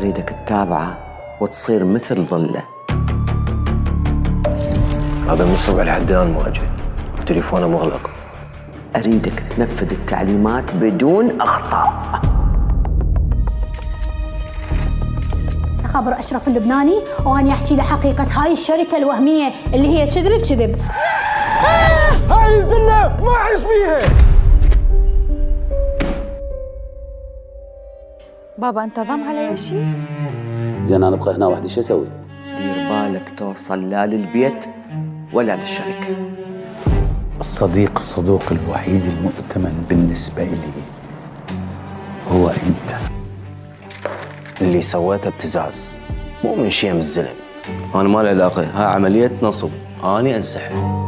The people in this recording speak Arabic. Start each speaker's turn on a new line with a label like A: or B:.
A: أريدك تتابعه وتصير مثل ظله.
B: هذا من الصبح لحد الآن مواجه وتليفونه مغلق.
A: أريدك تنفذ التعليمات بدون أخطاء.
C: خبر أشرف اللبناني وأنا أحكي له حقيقة هاي الشركة الوهمية اللي هي كذب بكذب.
D: هاي الذلة ما أعيش بيها.
E: بابا أنت ضم علي شيء؟
F: زين أنا أبقى هنا وحدي شو أسوي؟
A: دير بالك توصل لا للبيت ولا للشركة.
G: الصديق الصدوق الوحيد المؤتمن بالنسبة لي هو أنت.
B: اللي سويته ابتزاز مو من شيء من الزلم. أنا ما لي علاقة، ها عملية نصب، أنا أنسحب.